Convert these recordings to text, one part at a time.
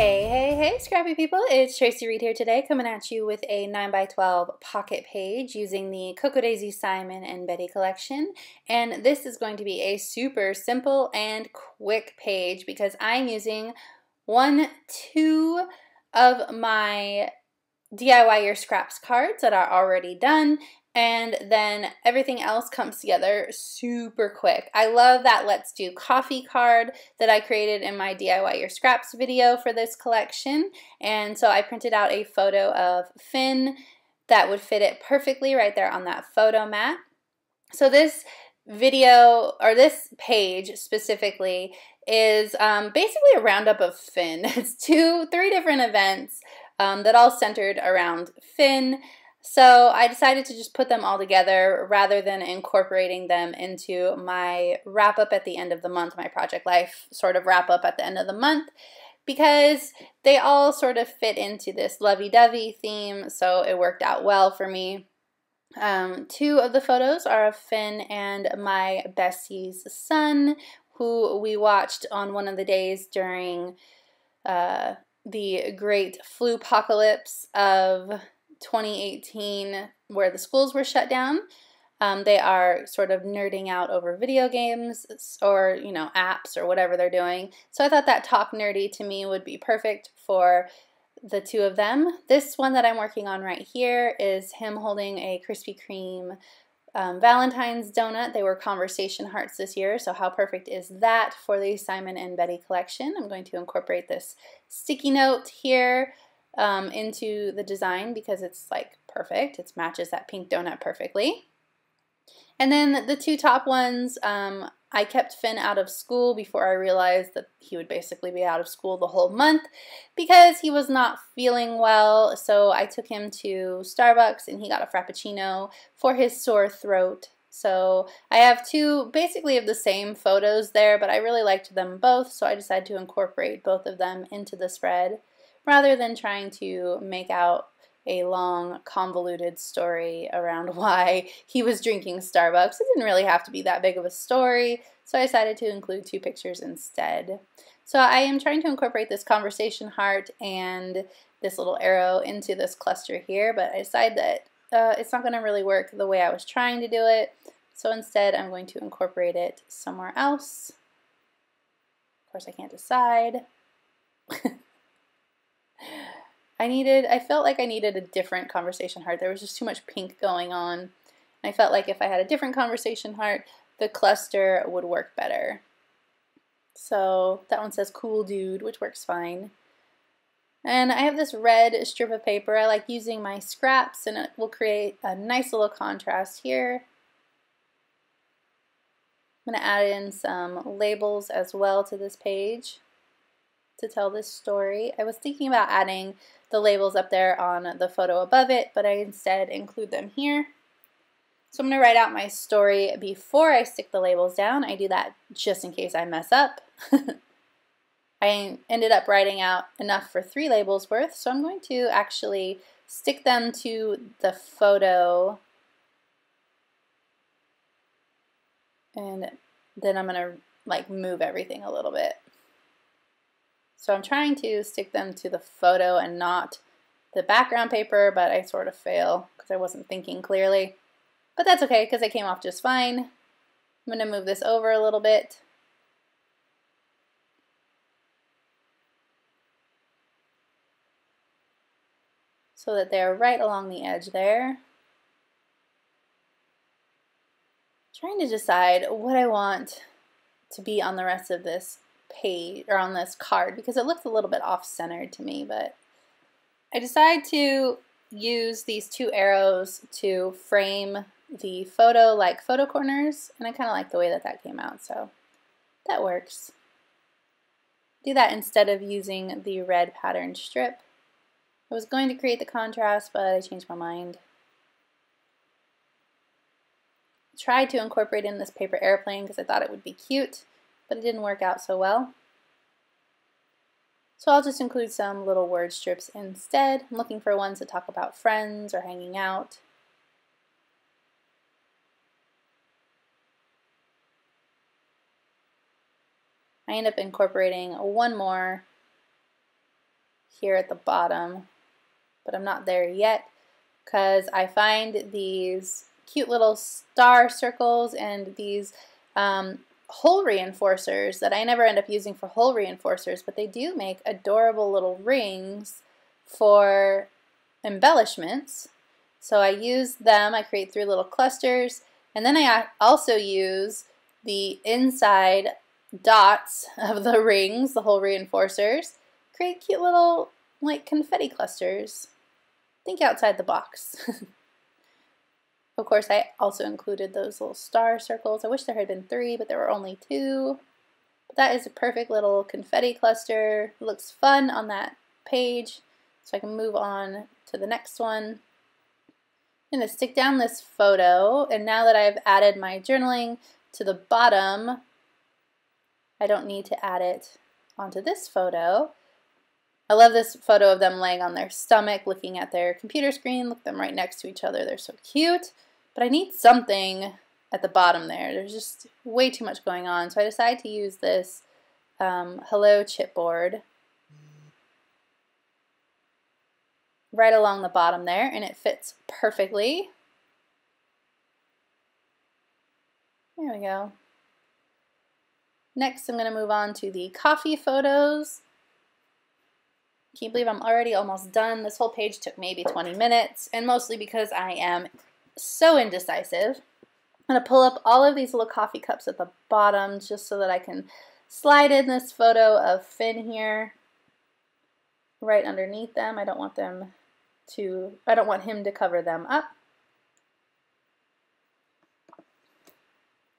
Hey, scrappy people, it's Tracy Reed here today, coming at you with a 9x12 pocket page using the Cocoa Daisy Simon and Betty collection. And this is going to be a super simple and quick page because I'm using two of my DIY Your Scraps cards that are already done, and then everything else comes together super quick. I love that Let's Do Coffee card that I created in my DIY Your Scraps video for this collection, and so I printed out a photo of Finn that would fit it perfectly right there on that photo mat. So this video, or this page specifically, is basically a roundup of Finn. It's three different events that all centered around Finn. So I decided to just put them all together rather than incorporating them into my wrap up at the end of the month, my Project Life sort of wrap up at the end of the month, because they all sort of fit into this lovey-dovey theme, so it worked out well for me. Two of the photos are of Finn and my bestie's son, who we watched on one of the days during the great flu apocalypse of 2018 where the schools were shut down. They are sort of nerding out over video games or, apps or whatever they're doing. So I thought that Talk Nerdy to me would be perfect for the two of them. This one that I'm working on right here is him holding a Krispy Kreme Valentine's donut. They were conversation hearts this year, so how perfect is that for the Simon and Betty collection? I'm going to incorporate this sticky note here into the design because it's like perfect. It matches that pink donut perfectly. And then the two top ones, I kept Finn out of school before I realized that he would basically be out of school the whole month because he was not feeling well. So I took him to Starbucks and he got a Frappuccino for his sore throat. So I have two basically of the same photos there, but I really liked them both, so I decided to incorporate both of them into the spread rather than trying to make out a long, convoluted story around why he was drinking Starbucks. It didn't really have to be that big of a story, so I decided to include two pictures instead. So I am trying to incorporate this conversation heart and this little arrow into this cluster here, but I decided that it's not going to really work the way I was trying to do it, so instead I'm going to incorporate it somewhere else. Of course, I can't decide. I felt like I needed a different conversation heart. There was just too much pink going on. And I felt like if I had a different conversation heart, the cluster would work better. So that one says cool dude, which works fine. And I have this red strip of paper. I like using my scraps, and it will create a nice little contrast here. I'm going to add in some labels as well to this page to tell this story. I was thinking about adding the labels up there on the photo above it, but I instead include them here. So I'm going to write out my story before I stick the labels down. I do that just in case I mess up. I ended up writing out enough for 3 labels worth, so I'm going to actually stick them to the photo, and then I'm going to move everything a little bit. So I'm trying to stick them to the photo and not the background paper, but I sort of fail because I wasn't thinking clearly. But that's okay because it came off just fine. I'm going to move this over a little bit. So that they're right along the edge there. Trying to decide what I want to be on the rest of this page or on this card because it looks a little bit off-centered to me, but I decided to use these 2 arrows to frame the photo like photo corners, and I kind of like the way that came out, so that works. Do that instead of using the red pattern strip. I was going to create the contrast, but I changed my mind. Tried to incorporate in this paper airplane because I thought it would be cute, but it didn't work out so well. So I'll just include some little word strips instead. I'm looking for ones that talk about friends or hanging out. I end up incorporating one more here at the bottom, but I'm not there yet because I find these cute little star circles and these hole reinforcers that I never end up using for hole reinforcers, but they do make adorable little rings for embellishments. So I use them, I create 3 little clusters, and then I also use the inside dots of the rings, the hole reinforcers, create cute little like confetti clusters. Think outside the box. Of course, I also included those little star circles. I wish there had been 3, but there were only 2. But that is a perfect little confetti cluster. It looks fun on that page, so I can move on to the next one. I'm going to stick down this photo, and now that I've added my journaling to the bottom, I don't need to add it onto this photo. I love this photo of them laying on their stomach, looking at their computer screen. Look at them right next to each other. They're so cute. But I need something at the bottom there. There's just way too much going on. So I decided to use this Hello chipboard right along the bottom there, and it fits perfectly. There we go. Next, I'm going to move on to the coffee photos. Can you believe I'm already almost done? This whole page took maybe 20 minutes, and mostly because I am so indecisive. I'm going to pull up all of these little coffee cups at the bottom just so that I can slide in this photo of Finn here right underneath them. I don't want him to cover them up.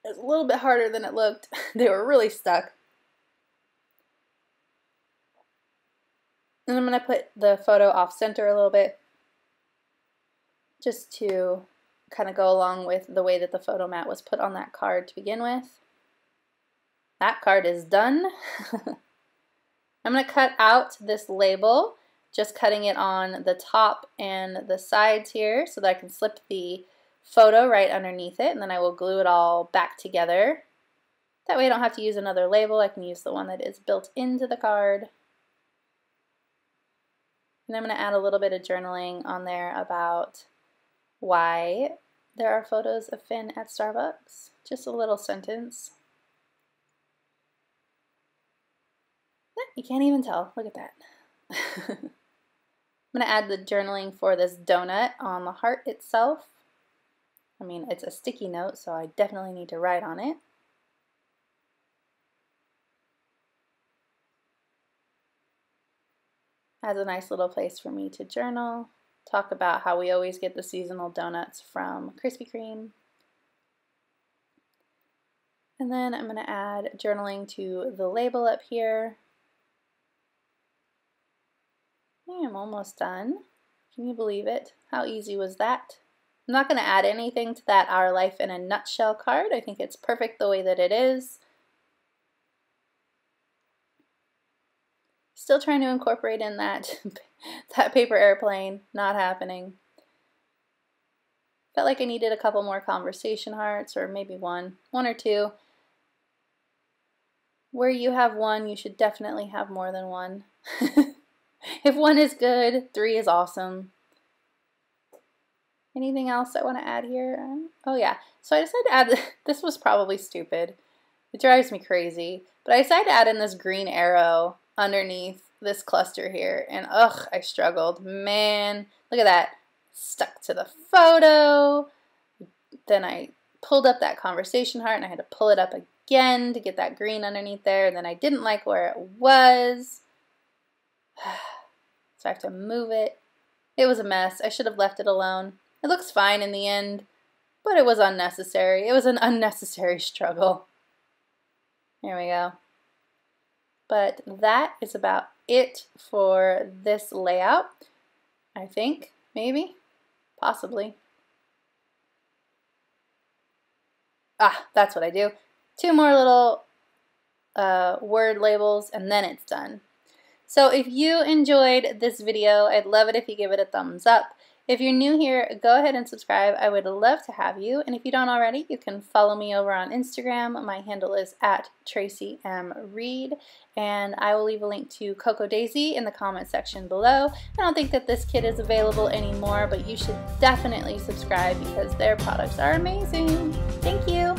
It's a little bit harder than it looked. They were really stuck. And I'm going to put the photo off center a little bit just to kind of go along with the way that the photo mat was put on that card to begin with. That card is done. I'm going to cut out this label, just cutting it on the top and the sides here so that I can slip the photo right underneath it, and then I will glue it all back together. That way I don't have to use another label. I can use the one that is built into the card. And I'm going to add a little bit of journaling on there about why there are photos of Finn at Starbucks. Just a little sentence. You can't even tell. Look at that. I'm going to add the journaling for this donut on the heart itself. I mean, it's a sticky note, so I definitely need to write on it. Adds a nice little place for me to journal. Talk about how we always get the seasonal donuts from Krispy Kreme. And then I'm going to add journaling to the label up here. I am almost done. Can you believe it? How easy was that? I'm not going to add anything to that Our Life in a Nutshell card. I think it's perfect the way that it is. Still trying to incorporate in that paper airplane. Not happening. Felt like I needed a couple more conversation hearts, or maybe one or two. Where you have one, you should definitely have more than one. If one is good, 3 is awesome. Anything else I want to add here? Oh yeah, so I decided to add, this was probably stupid. It drives me crazy. But I decided to add in this green arrow underneath this cluster here, and ugh, I struggled. Man, look at that. Stuck to the photo. Then I pulled up that conversation heart, and I had to pull it up again to get that green underneath there, and then I didn't like where it was. So I have to move it. It was a mess. I should have left it alone. It looks fine in the end, but it was unnecessary. It was an unnecessary struggle. There we go. But that is about it for this layout, I think. Maybe. Possibly. Ah, that's what I do. 2 more little word labels, and then it's done. So if you enjoyed this video, I'd love it if you give it a thumbs up. If you're new here, go ahead and subscribe. I would love to have you. And if you don't already, you can follow me over on Instagram. My handle is @TracyMReed. And I will leave a link to Cocoa Daisy in the comment section below. I don't think that this kit is available anymore, but you should definitely subscribe because their products are amazing. Thank you.